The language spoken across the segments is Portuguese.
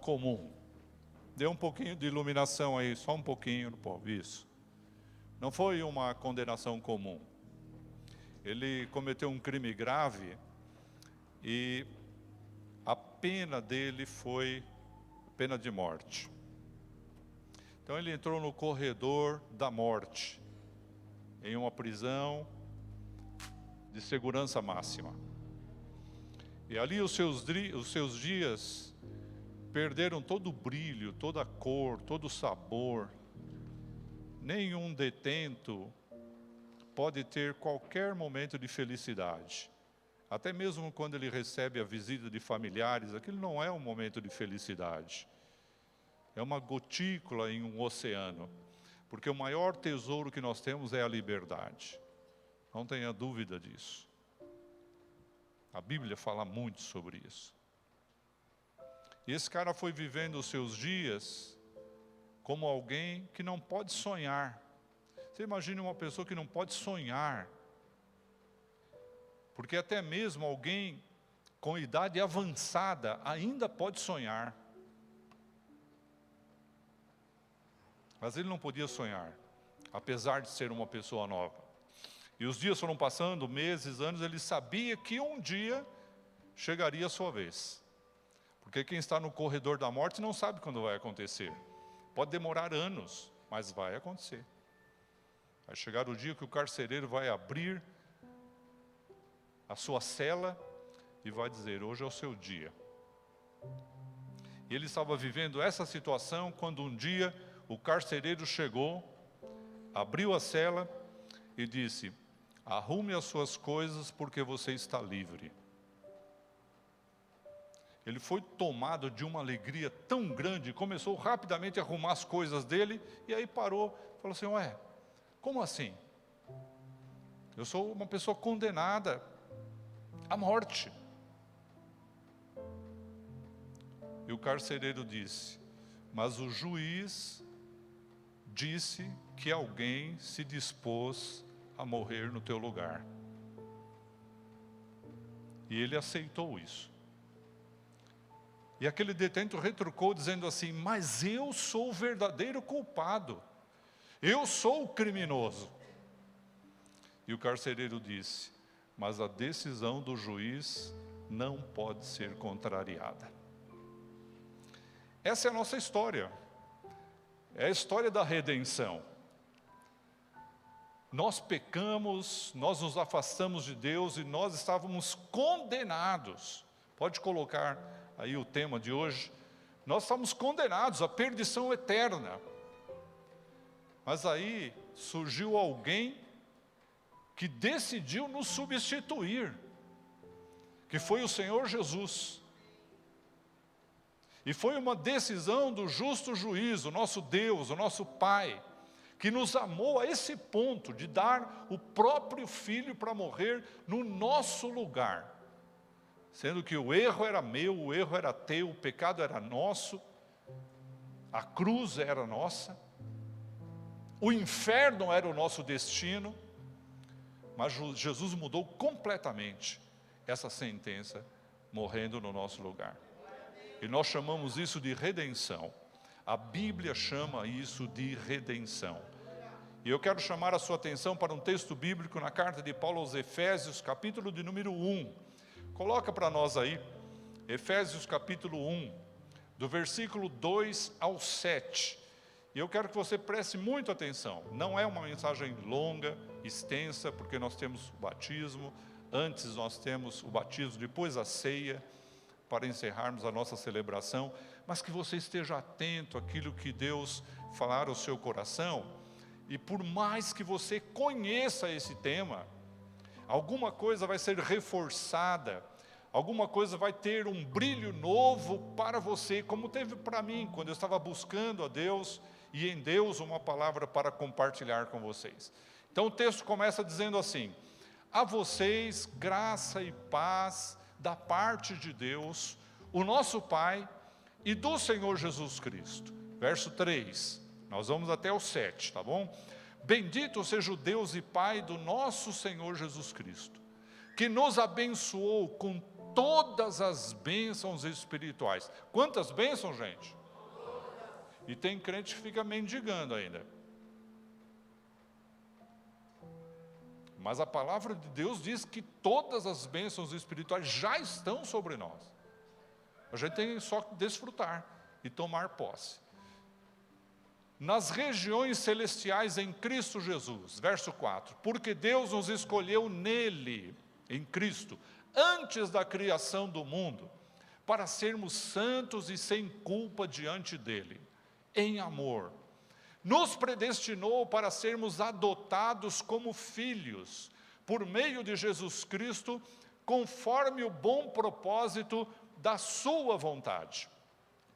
comum. Dê um pouquinho de iluminação aí, só um pouquinho no povo, isso. Não foi uma condenação comum. Ele cometeu um crime grave e a pena dele foi pena de morte. Então ele entrou no corredor da morte, em uma prisão de segurança máxima. E ali os seus dias perderam todo o brilho, toda a cor, todo o sabor. Nenhum detento pode ter qualquer momento de felicidade. Até mesmo quando ele recebe a visita de familiares, aquilo não é um momento de felicidade. É uma gotícula em um oceano. Porque o maior tesouro que nós temos é a liberdade. Não tenha dúvida disso. A Bíblia fala muito sobre isso. E esse cara foi vivendo os seus dias como alguém que não pode sonhar. Você imagina uma pessoa que não pode sonhar. Porque até mesmo alguém com idade avançada ainda pode sonhar. Mas ele não podia sonhar, apesar de ser uma pessoa nova. E os dias foram passando, meses, anos, ele sabia que um dia chegaria a sua vez. Porque quem está no corredor da morte não sabe quando vai acontecer. Pode demorar anos, mas vai acontecer. Vai chegar o dia que o carcereiro vai abrir a sua cela e vai dizer, hoje é o seu dia. E ele estava vivendo essa situação quando um dia o carcereiro chegou, abriu a cela e disse, arrume as suas coisas porque você está livre. Ele foi tomado de uma alegria tão grande, começou rapidamente a arrumar as coisas dele, e aí parou, falou assim, ué, como assim? Eu sou uma pessoa condenada à morte. E o carcereiro disse, mas o juiz disse que alguém se dispôs a morrer no teu lugar. E ele aceitou isso. E aquele detento retrucou dizendo assim, mas eu sou o verdadeiro culpado. Eu sou o criminoso. E o carcereiro disse, mas a decisão do juiz não pode ser contrariada. Essa é a nossa história. É a história da redenção. Nós pecamos, nós nos afastamos de Deus e nós estávamos condenados. Pode colocar aí o tema de hoje. Nós estamos condenados à perdição eterna. Mas aí surgiu alguém que decidiu nos substituir, que foi o Senhor Jesus. E foi uma decisão do justo juiz, o nosso Deus, o nosso Pai, que nos amou a esse ponto de dar o próprio Filho para morrer no nosso lugar. Sendo que o erro era meu, o erro era teu, o pecado era nosso, a cruz era nossa, o inferno era o nosso destino, mas Jesus mudou completamente essa sentença, morrendo no nosso lugar. E nós chamamos isso de redenção. A Bíblia chama isso de redenção. E eu quero chamar a sua atenção para um texto bíblico na carta de Paulo aos Efésios, capítulo de número 1. Coloca para nós aí, Efésios capítulo 1, do versículo 2 ao 7. E eu quero que você preste muita atenção. Não é uma mensagem longa, extensa, porque nós temos o batismo. Antes nós temos o batismo, depois a ceia, para encerrarmos a nossa celebração. Mas que você esteja atento àquilo que Deus falar ao seu coração. E por mais que você conheça esse tema, alguma coisa vai ser reforçada, alguma coisa vai ter um brilho novo para você, como teve para mim, quando eu estava buscando a Deus, e em Deus uma palavra para compartilhar com vocês. Então o texto começa dizendo assim, a vocês graça e paz da parte de Deus, o nosso Pai, e do Senhor Jesus Cristo. Verso 3, nós vamos até o 7, tá bom? Bendito seja o Deus e Pai do nosso Senhor Jesus Cristo, que nos abençoou com todas as bênçãos espirituais. Quantas bênçãos, gente? E tem crente que fica mendigando ainda. Mas a palavra de Deus diz que todas as bênçãos espirituais já estão sobre nós. A gente tem só que desfrutar e tomar posse. Nas regiões celestiais em Cristo Jesus, verso 4, porque Deus nos escolheu nele, em Cristo, antes da criação do mundo, para sermos santos e sem culpa diante dele, em amor. Nos predestinou para sermos adotados como filhos, por meio de Jesus Cristo, conforme o bom propósito da sua vontade,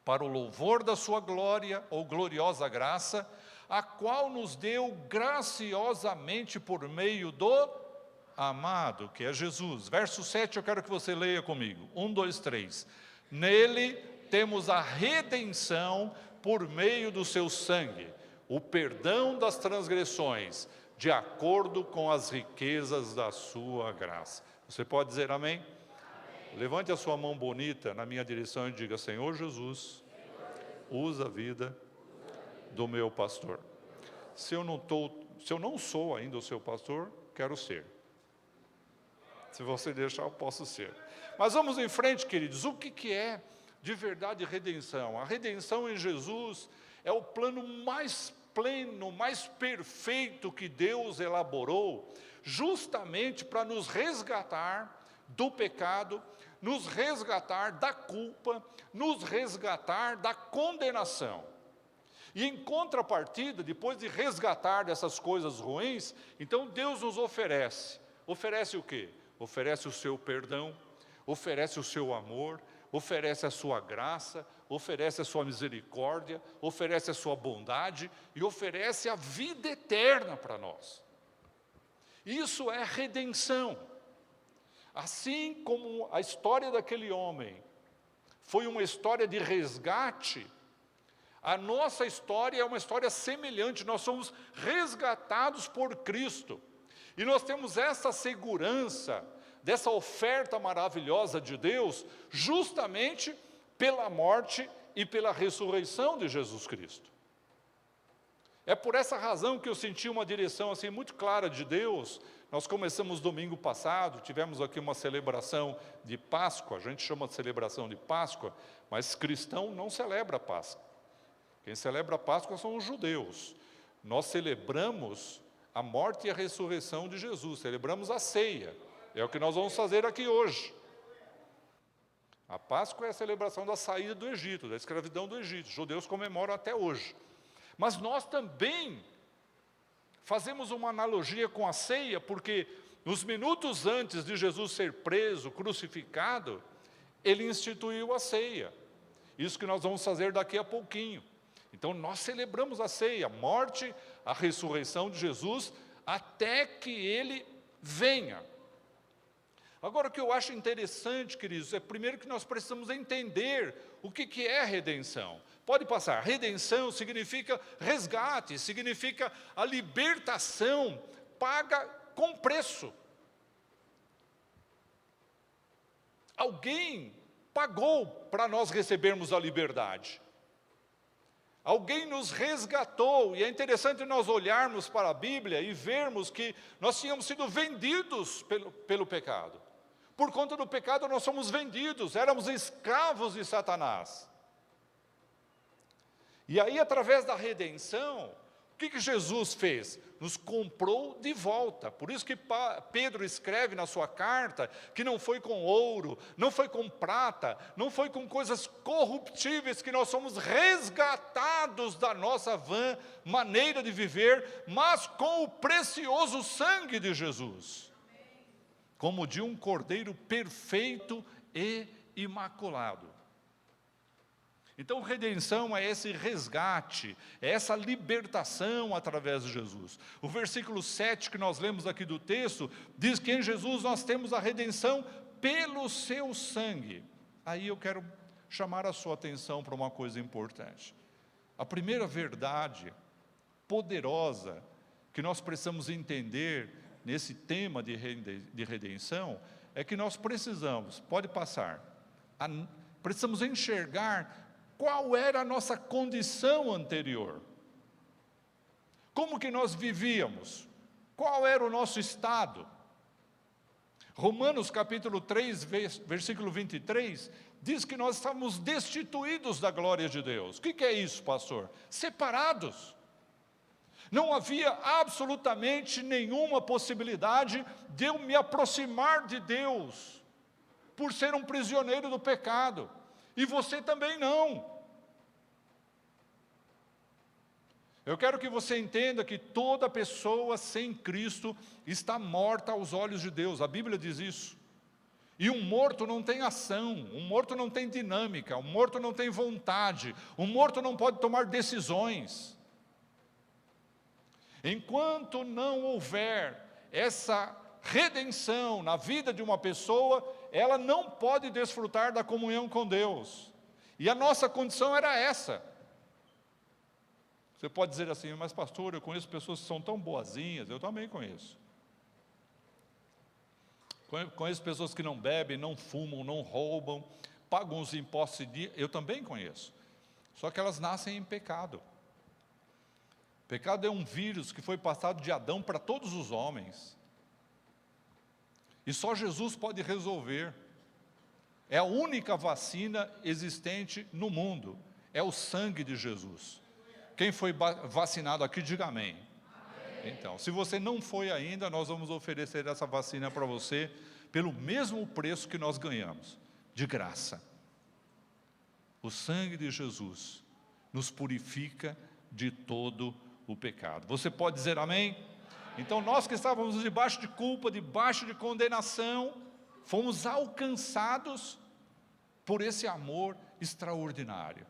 para o louvor da sua glória ou gloriosa graça, a qual nos deu graciosamente por meio do amado, que é Jesus. Verso 7 eu quero que você leia comigo. 1, 2, 3. Nele temos a redenção por meio do seu sangue, o perdão das transgressões, de acordo com as riquezas da sua graça. Você pode dizer amém? Amém. Levante a sua mão bonita na minha direção e diga: Senhor Jesus, usa a vida do meu pastor. Se eu não sou ainda o seu pastor, quero ser. Se você deixar, eu posso ser. Mas vamos em frente, queridos. O que é de verdade redenção? A redenção em Jesus é o plano mais pleno, mais perfeito que Deus elaborou, justamente para nos resgatar do pecado, nos resgatar da culpa, nos resgatar da condenação. E em contrapartida, depois de resgatar dessas coisas ruins, então Deus nos oferece o quê? Oferece o seu perdão, oferece o seu amor, oferece a sua graça, oferece a sua misericórdia, oferece a sua bondade e oferece a vida eterna para nós. Isso é redenção. Assim como a história daquele homem foi uma história de resgate, a nossa história é uma história semelhante. Nós somos resgatados por Cristo. E nós temos essa segurança dessa oferta maravilhosa de Deus, justamente pela morte e pela ressurreição de Jesus Cristo. É por essa razão que eu senti uma direção assim muito clara de Deus. Nós começamos domingo passado, tivemos aqui uma celebração de Páscoa, a gente chama de celebração de Páscoa, mas cristão não celebra Páscoa. Quem celebra Páscoa são os judeus. Nós celebramos a morte e a ressurreição de Jesus, celebramos a ceia. É o que nós vamos fazer aqui hoje. A Páscoa é a celebração da saída do Egito, da escravidão do Egito. Os judeus comemoram até hoje. Mas nós também fazemos uma analogia com a ceia, porque nos minutos antes de Jesus ser preso, crucificado, ele instituiu a ceia. Isso que nós vamos fazer daqui a pouquinho. Então nós celebramos a ceia, a morte, a ressurreição de Jesus, até que ele venha. Agora, o que eu acho interessante, queridos, é primeiro que nós precisamos entender o que é redenção. Pode passar. Redenção significa resgate, significa a libertação paga com preço. Alguém pagou para nós recebermos a liberdade. Alguém nos resgatou, e é interessante nós olharmos para a Bíblia e vermos que nós tínhamos sido vendidos pelo pecado. Por conta do pecado nós somos vendidos, éramos escravos de Satanás. E aí, através da redenção, o que Jesus fez? Nos comprou de volta. Por isso que Pedro escreve na sua carta que não foi com ouro, não foi com prata, não foi com coisas corruptíveis que nós somos resgatados da nossa vã maneira de viver, mas com o precioso sangue de Jesus, como de um cordeiro perfeito e imaculado. Então, redenção é esse resgate, é essa libertação através de Jesus. O versículo 7 que nós lemos aqui do texto, diz que em Jesus nós temos a redenção pelo seu sangue. Aí eu quero chamar a sua atenção para uma coisa importante. A primeira verdade poderosa que nós precisamos entender nesse tema de redenção é que nós precisamos, pode passar, precisamos enxergar qual era a nossa condição anterior. Como que nós vivíamos? Qual era o nosso estado? Romanos capítulo 3, versículo 23, diz que nós estávamos destituídos da glória de Deus. O que é isso, pastor? Separados. Não havia absolutamente nenhuma possibilidade de eu me aproximar de Deus, por ser um prisioneiro do pecado. E você também não. Eu quero que você entenda que toda pessoa sem Cristo está morta aos olhos de Deus. A Bíblia diz isso. E um morto não tem ação, um morto não tem dinâmica, um morto não tem vontade, um morto não pode tomar decisões. Enquanto não houver essa redenção na vida de uma pessoa, ela não pode desfrutar da comunhão com Deus. E a nossa condição era essa. Você pode dizer assim, mas pastor, eu conheço pessoas que são tão boazinhas. Eu também conheço. Conheço pessoas que não bebem, não fumam, não roubam, pagam os impostos em dia. Eu também conheço. Só que elas nascem em pecado. Pecado é um vírus que foi passado de Adão para todos os homens. E só Jesus pode resolver. É a única vacina existente no mundo. É o sangue de Jesus. Quem foi vacinado aqui, diga amém. Então, se você não foi ainda, nós vamos oferecer essa vacina para você, pelo mesmo preço que nós ganhamos, de graça. O sangue de Jesus nos purifica de todo o pecado. Você pode dizer amém? Então, nós que estávamos debaixo de culpa, debaixo de condenação, fomos alcançados por esse amor extraordinário.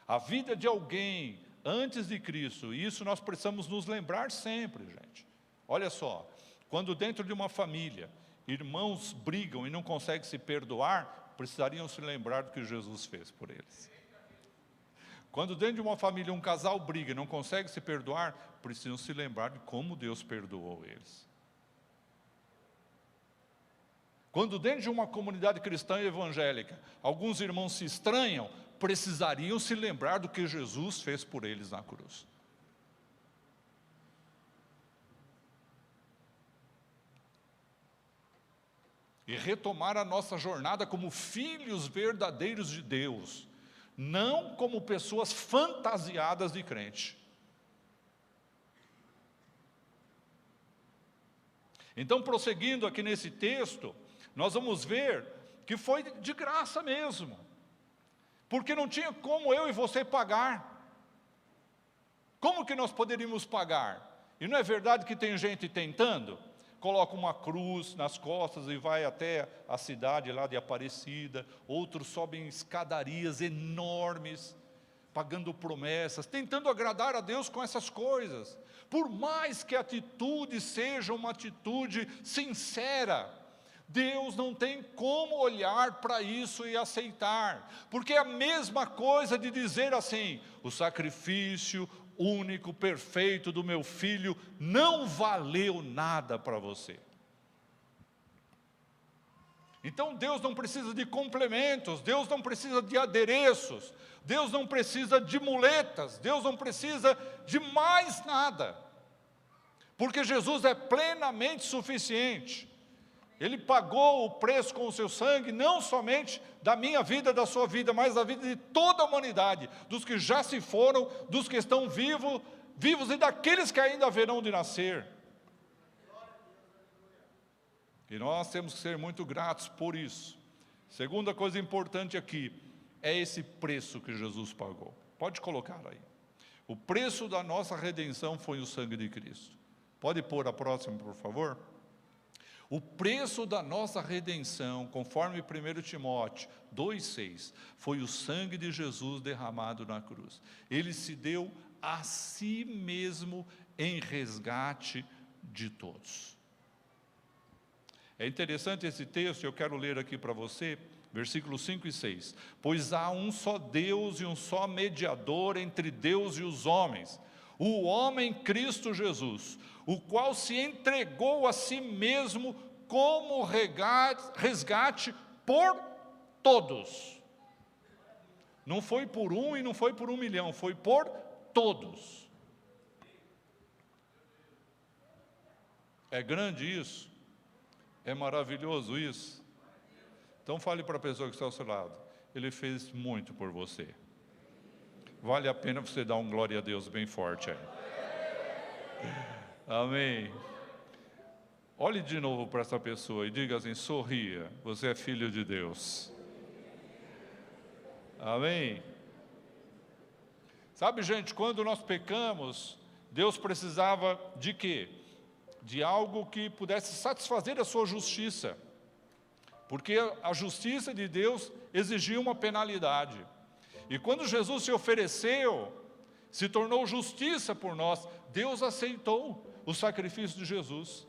A vida de alguém antes de Cristo, e isso nós precisamos nos lembrar sempre, gente. Olha só, quando dentro de uma família, irmãos brigam e não conseguem se perdoar, precisariam se lembrar do que Jesus fez por eles. Quando dentro de uma família um casal briga e não consegue se perdoar, precisam se lembrar de como Deus perdoou eles. Quando dentro de uma comunidade cristã e evangélica, alguns irmãos se estranham, precisariam se lembrar do que Jesus fez por eles na cruz. E retomar a nossa jornada como filhos verdadeiros de Deus, não como pessoas fantasiadas de crente. Então, prosseguindo aqui nesse texto, nós vamos ver que foi de graça mesmo. Porque não tinha como eu e você pagar. Como que nós poderíamos pagar? E não é verdade que tem gente tentando? Coloca uma cruz nas costas e vai até a cidade lá de Aparecida. Outros sobem escadarias enormes, pagando promessas, tentando agradar a Deus com essas coisas. Por mais que a atitude seja uma atitude sincera, Deus não tem como olhar para isso e aceitar, porque é a mesma coisa de dizer assim, o sacrifício único, perfeito do meu filho não valeu nada para você. Então Deus não precisa de complementos, Deus não precisa de adereços, Deus não precisa de muletas, Deus não precisa de mais nada, porque Jesus é plenamente suficiente. Ele pagou o preço com o seu sangue, não somente da minha vida, da sua vida, mas da vida de toda a humanidade, dos que já se foram, dos que estão vivos e daqueles que ainda haverão de nascer. E nós temos que ser muito gratos por isso. Segunda coisa importante aqui, é esse preço que Jesus pagou. Pode colocar aí. O preço da nossa redenção foi o sangue de Cristo. Pode pôr a próxima, por favor? O preço da nossa redenção, conforme 1 Timóteo 2,6, foi o sangue de Jesus derramado na cruz. Ele se deu a si mesmo em resgate de todos. É interessante esse texto, eu quero ler aqui para você, versículos 5 e 6. Pois há um só Deus e um só mediador entre Deus e os homens, o homem Cristo Jesus, o qual se entregou a si mesmo como resgate por todos. Não foi por um e não foi por 1 milhão, foi por todos. É grande isso? É maravilhoso isso? Então fale para a pessoa que está ao seu lado, Ele fez muito por você. Vale a pena você dar um glória a Deus bem forte aí. Amém. Olhe de novo para essa pessoa e diga assim, sorria, você é filho de Deus. Amém. Sabe, gente, quando nós pecamos, Deus precisava de quê? De algo que pudesse satisfazer a sua justiça. Porque a justiça de Deus exigia uma penalidade. E quando Jesus se ofereceu, se tornou justiça por nós, Deus aceitou o sacrifício de Jesus.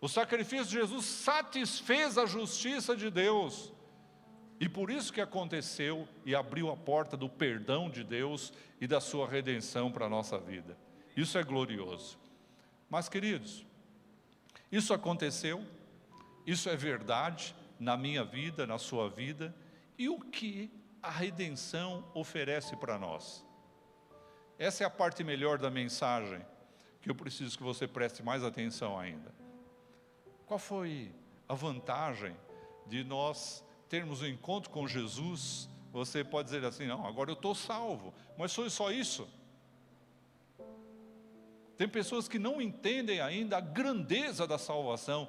O sacrifício de Jesus satisfez a justiça de Deus. E por isso que aconteceu e abriu a porta do perdão de Deus e da sua redenção para a nossa vida. Isso é glorioso. Mas, queridos, isso aconteceu, isso é verdade na minha vida, na sua vida, e o que a redenção oferece para nós? Essa é a parte melhor da mensagem, que eu preciso que você preste mais atenção ainda. Qual foi a vantagem de nós termos um encontro com Jesus? Você pode dizer assim, não, agora eu estou salvo, mas foi só isso? Tem pessoas que não entendem ainda a grandeza da salvação,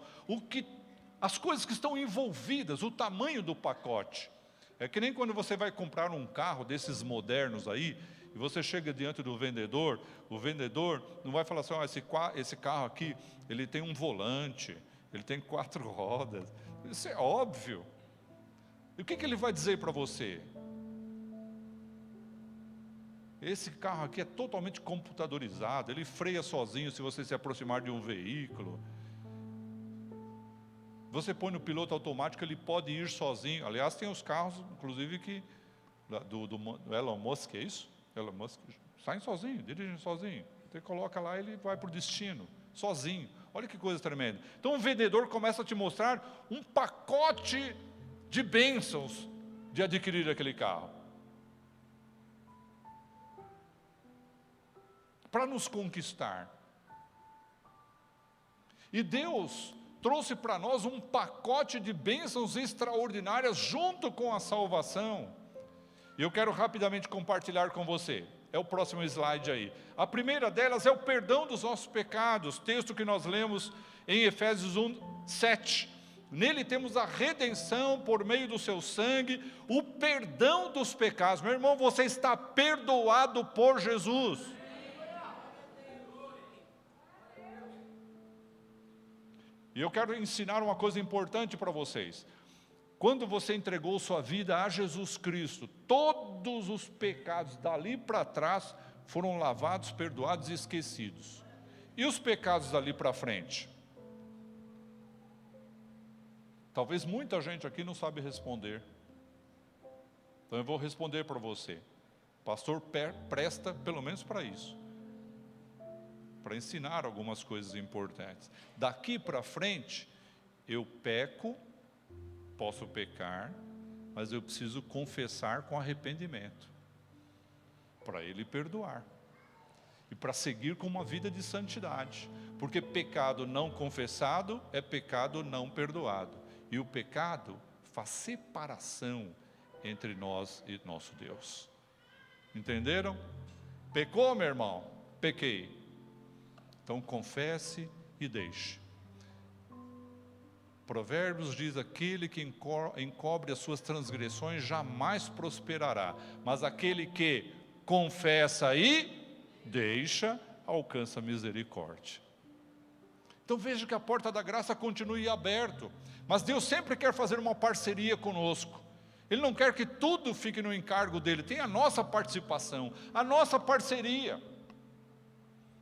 as coisas que estão envolvidas, o tamanho do pacote. É que nem quando você vai comprar um carro desses modernos aí, e você chega diante do vendedor, o vendedor não vai falar assim, esse carro aqui, ele tem um volante, ele tem 4 rodas, isso é óbvio. E o que ele vai dizer para você? Esse carro aqui é totalmente computadorizado, ele freia sozinho se você se aproximar de um veículo. Você põe no piloto automático, ele pode ir sozinho. Aliás, tem os carros, inclusive, do Elon Musk, é isso? Elon Musk, saem sozinho, dirigem sozinho. Você coloca lá, ele vai para o destino, sozinho. Olha que coisa tremenda. Então o vendedor começa a te mostrar um pacote de bênçãos de adquirir aquele carro. Para nos conquistar. E Deus trouxe para nós um pacote de bênçãos extraordinárias junto com a salvação. E eu quero rapidamente compartilhar com você. É o próximo slide aí. A primeira delas é o perdão dos nossos pecados, texto que nós lemos em Efésios 1:7. Nele temos a redenção por meio do seu sangue, o perdão dos pecados. Meu irmão, você está perdoado por Jesus. E eu quero ensinar uma coisa importante para vocês. Quando você entregou sua vida a Jesus Cristo, todos os pecados dali para trás foram lavados, perdoados e esquecidos. E os pecados dali para frente? Talvez muita gente aqui não sabe responder. Então eu vou responder para você. Pastor presta pelo menos para isso. Para ensinar algumas coisas importantes. Daqui para frente, eu peco, posso pecar, mas eu preciso confessar com arrependimento, para Ele perdoar, e para seguir com uma vida de santidade, porque pecado não confessado é pecado não perdoado, e o pecado faz separação entre nós e nosso Deus. Entenderam? Pecou, meu irmão? Pequei. Então confesse e deixe. Provérbios diz, aquele que encobre as suas transgressões jamais prosperará, mas aquele que confessa e deixa, alcança misericórdia. Então veja que a porta da graça continue aberta, mas Deus sempre quer fazer uma parceria conosco. Ele não quer que tudo fique no encargo dele, tem a nossa participação, a nossa parceria.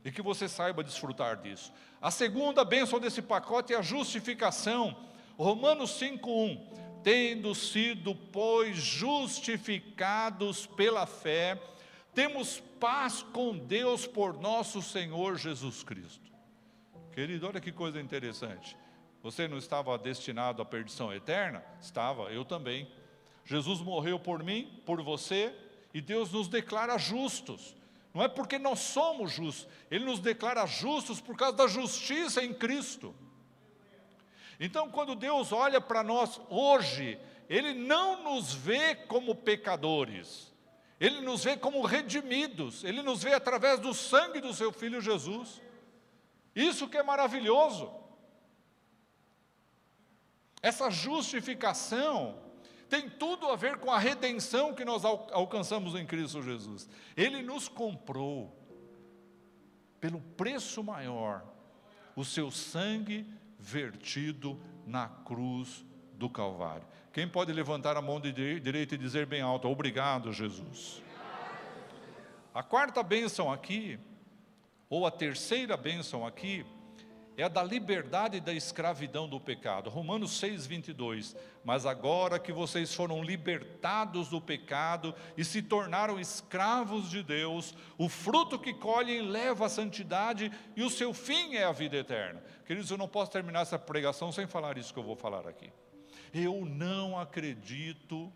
E que você saiba desfrutar disso. A segunda bênção desse pacote é a justificação. Romanos 5:1. Tendo sido, pois, justificados pela fé, temos paz com Deus por nosso Senhor Jesus Cristo. Querido, olha que coisa interessante. Você não estava destinado à perdição eterna? Estava, eu também. Jesus morreu por mim, por você, e Deus nos declara justos. Não é porque nós somos justos, Ele nos declara justos por causa da justiça em Cristo. Então, quando Deus olha para nós hoje, Ele não nos vê como pecadores, Ele nos vê como redimidos, Ele nos vê através do sangue do seu Filho Jesus. Isso que é maravilhoso. Essa justificação tem tudo a ver com a redenção que nós alcançamos em Cristo Jesus. Ele nos comprou pelo preço maior, o seu sangue vertido na cruz do Calvário. Quem pode levantar a mão direita e dizer bem alto: obrigado, Jesus. A quarta bênção aqui, ou a terceira bênção aqui, é a da liberdade da escravidão do pecado. Romanos 6:22. Mas agora que vocês foram libertados do pecado e se tornaram escravos de Deus, o fruto que colhem leva à santidade e o seu fim é a vida eterna. Queridos, eu não posso terminar essa pregação sem falar isso que eu vou falar aqui. Eu não acredito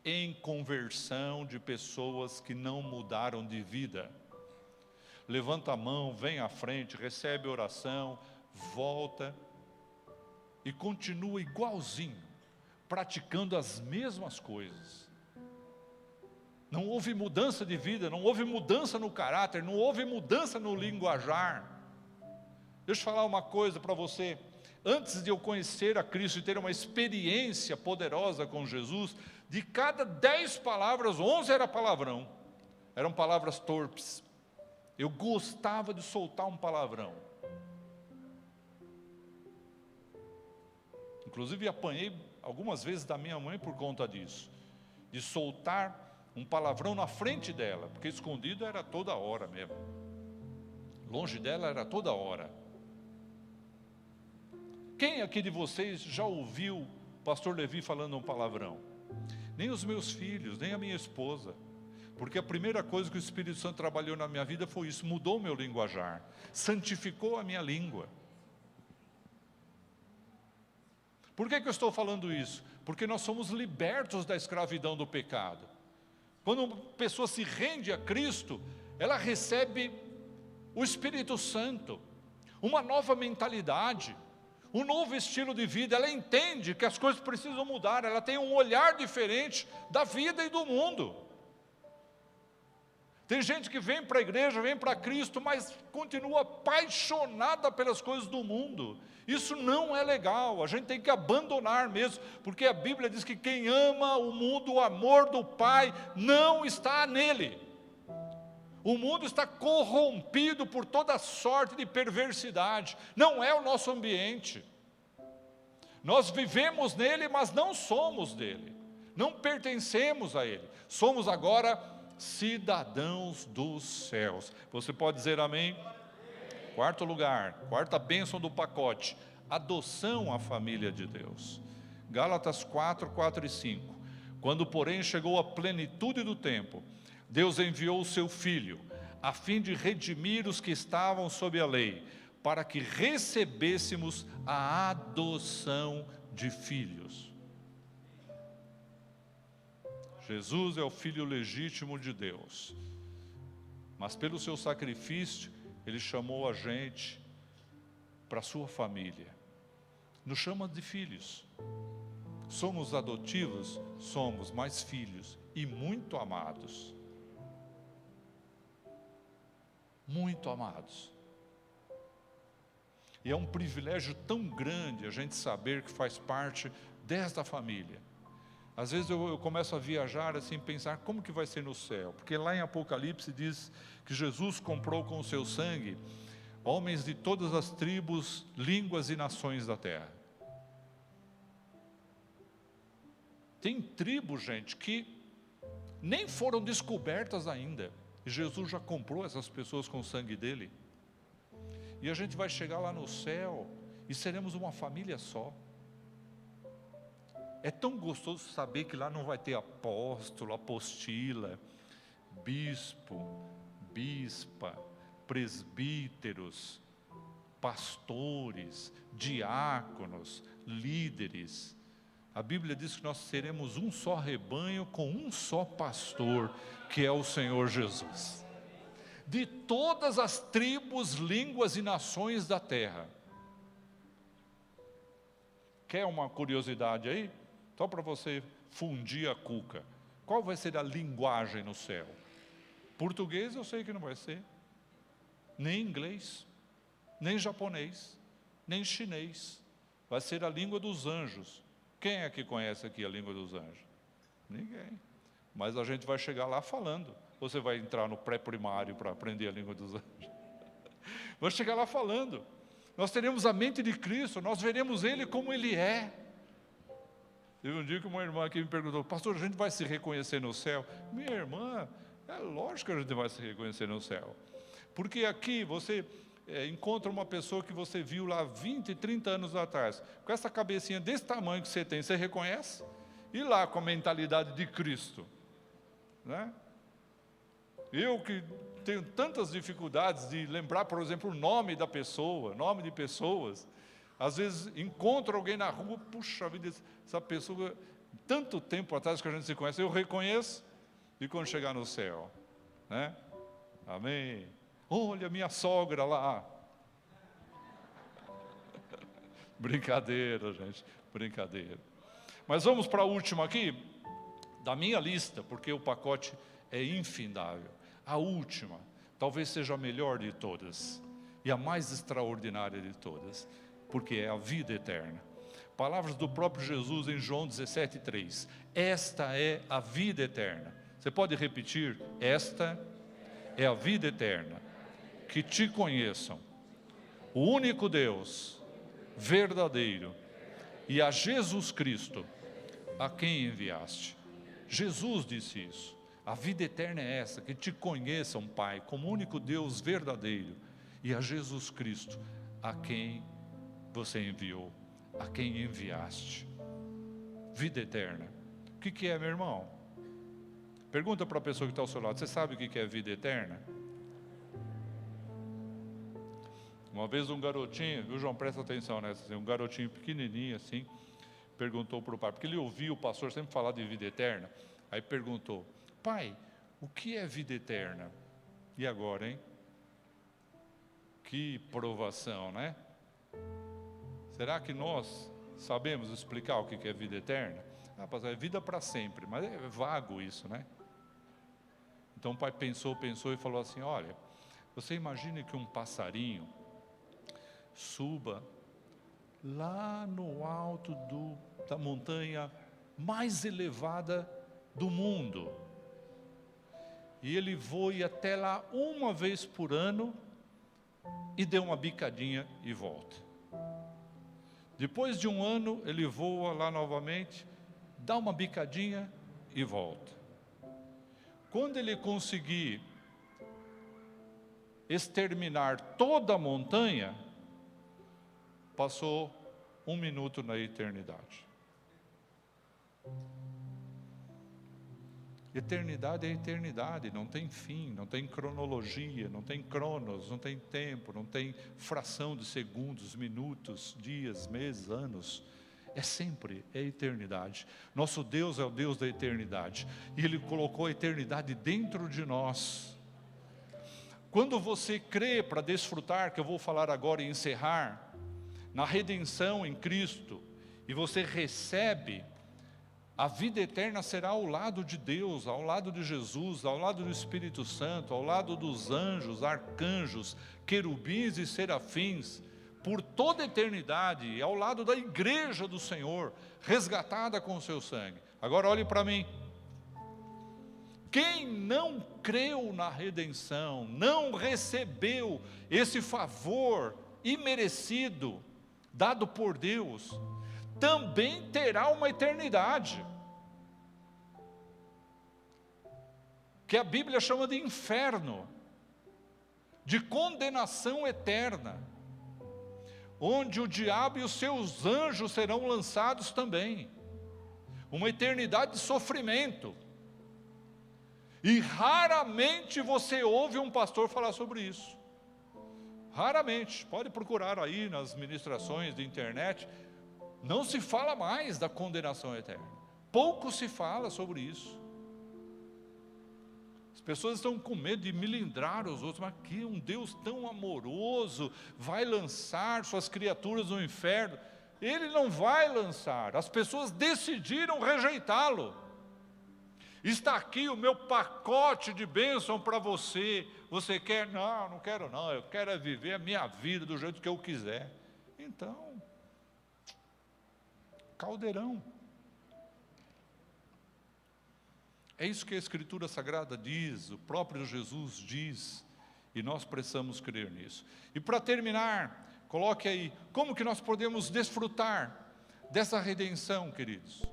em conversão de pessoas que não mudaram de vida. Levanta a mão, vem à frente, recebe oração, volta e continua igualzinho, praticando as mesmas coisas. Não houve mudança de vida, não houve mudança no caráter, não houve mudança no linguajar. Deixa eu falar uma coisa para você. Antes de eu conhecer a Cristo e ter uma experiência poderosa com Jesus, de cada 10 palavras, 11 era palavrão. Eram palavras torpes. Eu gostava de soltar um palavrão. Inclusive apanhei algumas vezes da minha mãe por conta disso. De soltar um palavrão na frente dela, porque escondido era toda hora mesmo. Longe dela era toda hora. Quem aqui de vocês já ouviu o pastor Levi falando um palavrão? Nem os meus filhos, nem a minha esposa. Porque a primeira coisa que o Espírito Santo trabalhou na minha vida foi isso, mudou o meu linguajar, santificou a minha língua. Por que eu estou falando isso? Porque nós somos libertos da escravidão do pecado. Quando uma pessoa se rende a Cristo, ela recebe o Espírito Santo, uma nova mentalidade, um novo estilo de vida. Ela entende que as coisas precisam mudar, ela tem um olhar diferente da vida e do mundo. Tem gente que vem para a igreja, vem para Cristo, mas continua apaixonada pelas coisas do mundo. Isso não é legal, a gente tem que abandonar mesmo, porque a Bíblia diz que quem ama o mundo, o amor do Pai não está nele. O mundo está corrompido por toda sorte de perversidade, não é o nosso ambiente. Nós vivemos nele, mas não somos dele, não pertencemos a ele, somos agora cidadãos dos céus. Você pode dizer amém? Quarto lugar, quarta bênção do pacote, adoção à família de Deus. Gálatas 4, 4 e 5. Quando, porém, chegou a plenitude do tempo, Deus enviou o seu Filho, a fim de redimir os que estavam sob a lei, para que recebêssemos a adoção de filhos. Jesus é o Filho legítimo de Deus, mas pelo seu sacrifício, Ele chamou a gente para a sua família, nos chama de filhos. Somos adotivos? Somos, mas filhos, e muito amados. Muito amados. E é um privilégio tão grande a gente saber que faz parte desta família. Às vezes eu começo a viajar assim, pensar como que vai ser no céu, porque lá em Apocalipse diz que Jesus comprou com o seu sangue homens de todas as tribos, línguas e nações da terra. Tem tribos, gente, que nem foram descobertas ainda, e Jesus já comprou essas pessoas com o sangue dele, e a gente vai chegar lá no céu, e seremos uma família só. É tão gostoso saber que lá não vai ter apóstolo, apostila, bispo, bispa, presbíteros, pastores, diáconos, líderes. A Bíblia diz que nós seremos um só rebanho com um só pastor, que é o Senhor Jesus. De todas as tribos, línguas e nações da terra. Quer uma curiosidade aí? Só para você fundir a cuca. Qual vai ser a linguagem no céu? Português eu sei que não vai ser. Nem inglês, nem japonês, nem chinês. Vai ser a língua dos anjos. Quem é que conhece aqui a língua dos anjos? Ninguém. Mas a gente vai chegar lá falando. Ou você vai entrar no pré-primário para aprender a língua dos anjos? Vai chegar lá falando. Nós teremos a mente de Cristo, nós veremos Ele como Ele é. Teve um dia que uma irmã aqui me perguntou: pastor, a gente vai se reconhecer no céu? Minha irmã, é lógico que a gente vai se reconhecer no céu. Porque aqui você encontra uma pessoa que você viu lá 20, 30 anos atrás, com essa cabecinha desse tamanho que você tem, você reconhece? E lá com a mentalidade de Cristo, né? Eu que tenho tantas dificuldades de lembrar, por exemplo, o nome da pessoa, nome de pessoas, às vezes encontro alguém na rua, puxa vida, essa pessoa, tanto tempo atrás que a gente se conhece, eu reconheço, e quando chegar no céu, né? Amém. Olha minha sogra lá. Brincadeira, gente, brincadeira. Mas vamos para a última aqui, da minha lista, porque o pacote é infindável. A última, talvez seja a melhor de todas, e a mais extraordinária de todas, porque é a vida eterna. Palavras do próprio Jesus em João 17:3. Esta é a vida eterna. Você pode repetir? Esta é a vida eterna. Que te conheçam, o único Deus, verdadeiro, e a Jesus Cristo, a quem enviaste. Jesus disse isso. A vida eterna é essa, que te conheçam, Pai, como único Deus verdadeiro, e a Jesus Cristo, a quem você enviou, a quem enviaste. Vida eterna. O que é, meu irmão? Pergunta para a pessoa que está ao seu lado: você sabe o que é vida eterna? Uma vez um garotinho, viu, João, presta atenção nessa, assim, um garotinho pequenininho assim, perguntou para o pai, porque ele ouvia o pastor sempre falar de vida eterna, aí perguntou: pai, o que é vida eterna? E agora, hein? Que provação, né? Será que nós sabemos explicar o que é vida eterna? Ah, pastor, é vida para sempre, mas é vago isso, né? Então o pai pensou e falou assim: olha, você imagine que um passarinho suba lá no alto da montanha mais elevada do mundo, e ele voe até lá uma vez por ano e dê uma bicadinha e volta. Depois de um ano ele voa lá novamente, dá uma bicadinha e volta. Quando ele conseguir exterminar toda a montanha, passou 1 minuto na eternidade. Eternidade é eternidade, não tem fim, não tem cronologia, não tem cronos, não tem tempo, não tem fração de segundos, minutos, dias, meses, anos. É sempre, é eternidade. Nosso Deus é o Deus da eternidade, e Ele colocou a eternidade dentro de nós. Quando você crê para desfrutar, que eu vou falar agora e encerrar, na redenção em Cristo, e você recebe, a vida eterna será ao lado de Deus, ao lado de Jesus, ao lado do Espírito Santo, ao lado dos anjos, arcanjos, querubins e serafins, por toda a eternidade, ao lado da igreja do Senhor, resgatada com o seu sangue. Agora olhe para mim. Quem não creu na redenção, não recebeu esse favor imerecido, dado por Deus, também terá uma eternidade, que a Bíblia chama de inferno, de condenação eterna, onde o diabo e os seus anjos serão lançados também, uma eternidade de sofrimento. E raramente você ouve um pastor falar sobre isso. Raramente, pode procurar aí nas ministrações de internet, não se fala mais da condenação eterna. Pouco se fala sobre isso. As pessoas estão com medo de milindrar os outros, mas que um Deus tão amoroso vai lançar suas criaturas no inferno? Ele não vai lançar, as pessoas decidiram rejeitá-lo. Está aqui o meu pacote de bênção para você. Você quer? Não, não quero não, eu quero é viver a minha vida do jeito que eu quiser. Então, caldeirão. É isso que a Escritura Sagrada diz, o próprio Jesus diz, e nós precisamos crer nisso. E para terminar, coloque aí, como que nós podemos desfrutar dessa redenção, queridos?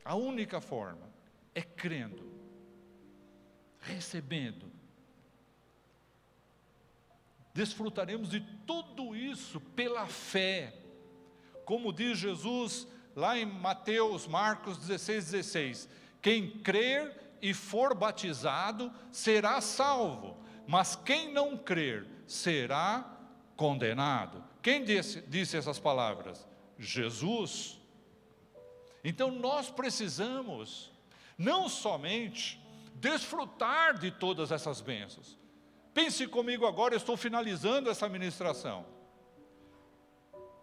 A única forma é crendo, recebendo. Desfrutaremos de tudo isso pela fé. Como diz Jesus lá em Marcos 16:16, quem crer e for batizado será salvo, mas quem não crer será condenado. Quem disse essas palavras? Jesus. Então nós precisamos não somente desfrutar de todas essas bênçãos. Pense comigo agora, eu estou finalizando essa ministração.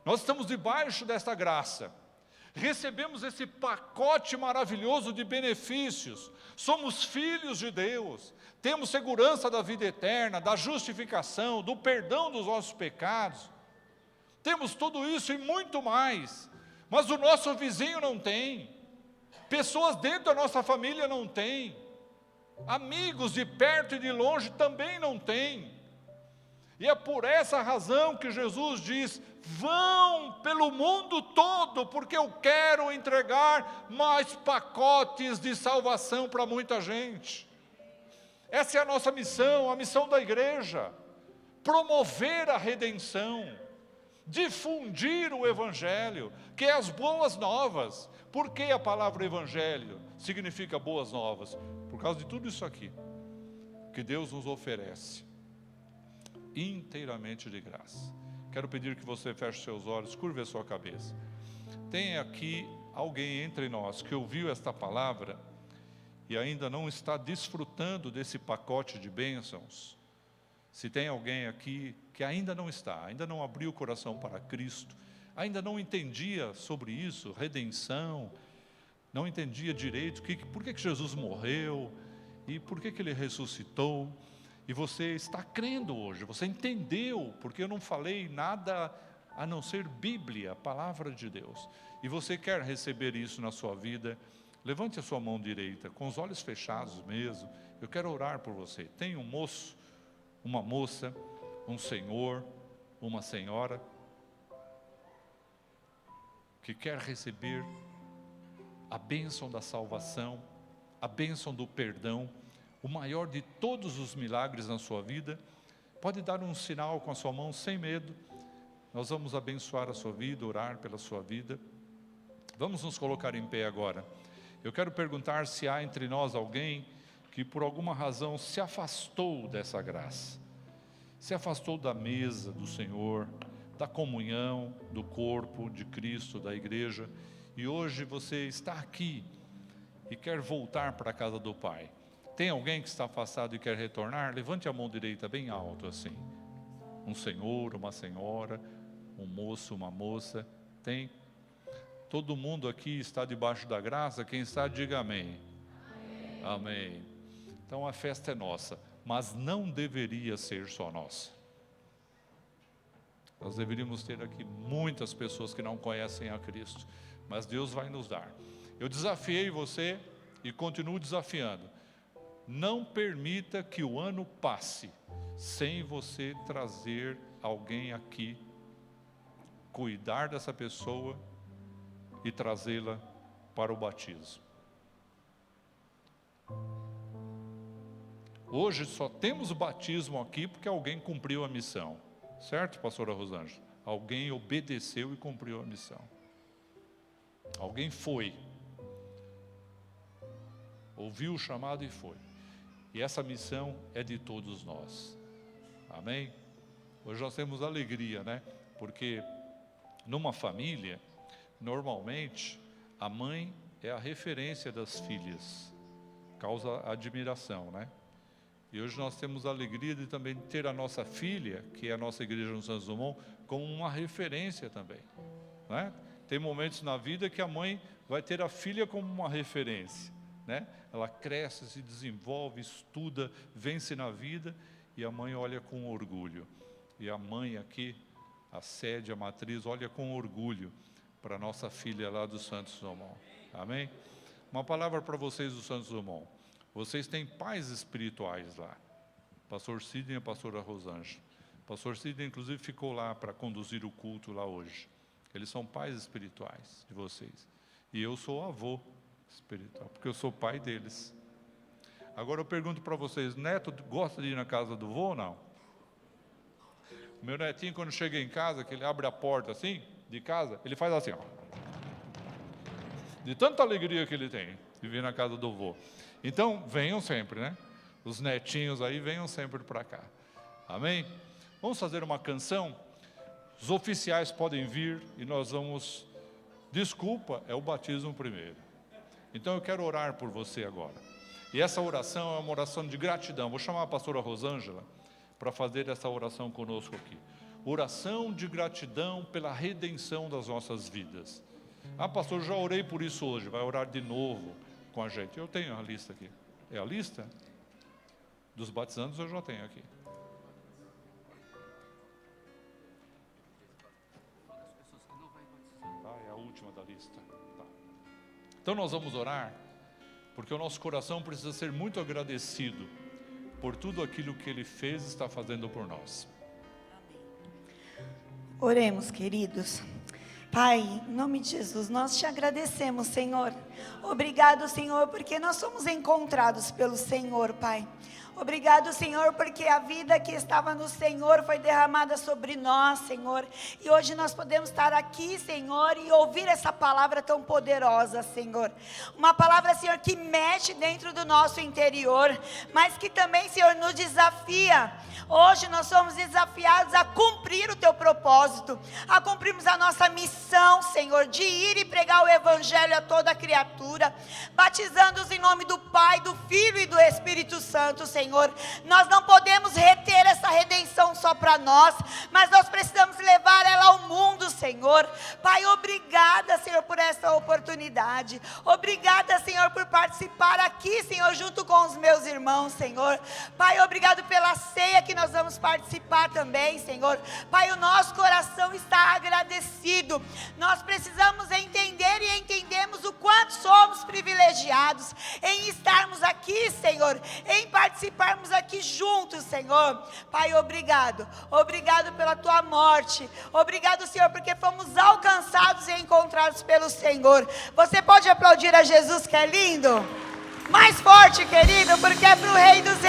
Nós estamos debaixo desta graça. Recebemos esse pacote maravilhoso de benefícios. Somos filhos de Deus. Temos segurança da vida eterna, da justificação, do perdão dos nossos pecados. Temos tudo isso e muito mais. Mas o nosso vizinho não tem. Pessoas dentro da nossa família não têm. Amigos de perto e de longe também não têm. E é por essa razão que Jesus diz, vão pelo mundo todo, porque eu quero entregar mais pacotes de salvação para muita gente. Essa é a nossa missão, a missão da igreja. Promover a redenção, difundir o Evangelho, que é as boas novas. Por que a palavra Evangelho significa boas novas? Por causa de tudo isso aqui, que Deus nos oferece, inteiramente de graça. Quero pedir que você feche seus olhos, curve a sua cabeça. Tem aqui alguém entre nós que ouviu esta palavra e ainda não está desfrutando desse pacote de bênçãos. Se tem alguém aqui que ainda não está, ainda não abriu o coração para Cristo, ainda não entendia sobre isso, redenção, não entendia direito por que Jesus morreu e por que Ele ressuscitou, e você está crendo hoje, você entendeu, porque eu não falei nada a não ser Bíblia, a palavra de Deus, e você quer receber isso na sua vida, levante a sua mão direita, com os olhos fechados mesmo, eu quero orar por você. Tem um moço, uma moça, um senhor, uma senhora, que quer receber a bênção da salvação, a bênção do perdão, o maior de todos os milagres na sua vida. Pode dar um sinal com a sua mão sem medo. Nós vamos abençoar a sua vida, orar pela sua vida. Vamos nos colocar em pé agora. Eu quero perguntar se há entre nós alguém que por alguma razão se afastou dessa graça, se afastou da mesa do Senhor, da comunhão, do corpo de Cristo, da igreja, e hoje você está aqui e quer voltar para a casa do Pai. Tem alguém que está afastado e quer retornar? Levante a mão direita bem alto assim. Um senhor, uma senhora, um moço, uma moça. Tem? Todo mundo aqui está debaixo da graça? Quem está, diga amém. Amém. Amém. Então a festa é nossa, mas não deveria ser só nossa. Nós deveríamos ter aqui muitas pessoas que não conhecem a Cristo, mas Deus vai nos dar. Eu desafiei você e continuo desafiando. Não permita que o ano passe sem você trazer alguém aqui, cuidar dessa pessoa e trazê-la para o batismo. Hoje só temos batismo aqui porque alguém cumpriu a missão. Certo, pastora Rosângela? Alguém obedeceu e cumpriu a missão. Alguém foi. Ouviu o chamado e foi. E essa missão é de todos nós. Amém? Hoje nós temos alegria, né? Porque numa família, normalmente, a mãe é a referência das filhas, causa admiração, né? E hoje nós temos a alegria de também ter a nossa filha, que é a nossa igreja no Santos Dumont, como uma referência também, né? Tem momentos na vida que a mãe vai ter a filha como uma referência, né? Ela cresce, se desenvolve, estuda, vence na vida, e a mãe olha com orgulho. E a mãe aqui, a sede, a matriz, olha com orgulho para a nossa filha lá do Santos Dumont. Amém? Uma palavra para vocês do Santos Dumont. Vocês têm pais espirituais lá. Pastor Sidney e a pastora Rosângela. Pastor Sidney, inclusive, ficou lá para conduzir o culto lá hoje. Eles são pais espirituais de vocês. E eu sou avô espiritual, porque eu sou pai deles. Agora eu pergunto para vocês, neto gosta de ir na casa do vô ou não? O meu netinho, quando chega em casa, que ele abre a porta assim, de casa, ele faz assim, ó. De tanta alegria que ele tem de vir na casa do vô. Então, venham sempre, né? Os netinhos aí, venham sempre para cá. Amém? Vamos fazer uma canção? Os oficiais podem vir e nós vamos... Desculpa, é o batismo primeiro. Então eu quero orar por você agora. E essa oração é uma oração de gratidão. Vou chamar a pastora Rosângela para fazer essa oração conosco aqui. Oração de gratidão pela redenção das nossas vidas. Ah, pastor, já orei por isso hoje. Vai orar de novo com a gente. Eu tenho a lista aqui. É a lista? Dos batizandos eu já tenho aqui. É a última da lista. Tá. Então nós vamos orar, porque o nosso coração precisa ser muito agradecido por tudo aquilo que Ele fez e está fazendo por nós. Oremos, queridos. Pai, em nome de Jesus, nós te agradecemos, Senhor. Obrigado, Senhor, porque nós somos encontrados pelo Senhor, Pai. Obrigado, Senhor, porque a vida que estava no Senhor foi derramada sobre nós, Senhor. E hoje nós podemos estar aqui, Senhor, e ouvir essa palavra tão poderosa, Senhor. Uma palavra, Senhor, que mexe dentro do nosso interior, mas que também, Senhor, nos desafia. Hoje nós somos desafiados a cumprir o teu propósito, a cumprirmos a nossa missão, Senhor, de ir e pregar o evangelho a toda criatura, batizando-os em nome do Pai, do Filho e do Espírito Santo, Senhor. Nós não podemos reter essa redenção só para nós, mas nós precisamos levar ela ao mundo, Senhor. Pai, obrigada, Senhor, por essa oportunidade. Obrigada, Senhor, por participar aqui, Senhor, junto com os meus irmãos, Senhor. Pai, obrigado pela ceia que nós vamos participar também, Senhor. Pai, o nosso coração está agradecido. Nós precisamos entender e entendemos o quanto somos privilegiados em estarmos aqui, Senhor, em participarmos aqui juntos, Senhor. Pai, obrigado. Obrigado pela tua morte. Obrigado, Senhor, porque fomos alcançados e encontrados pelo Senhor. Você pode aplaudir a Jesus, que é lindo? Mais forte, querido, porque é para o Rei dos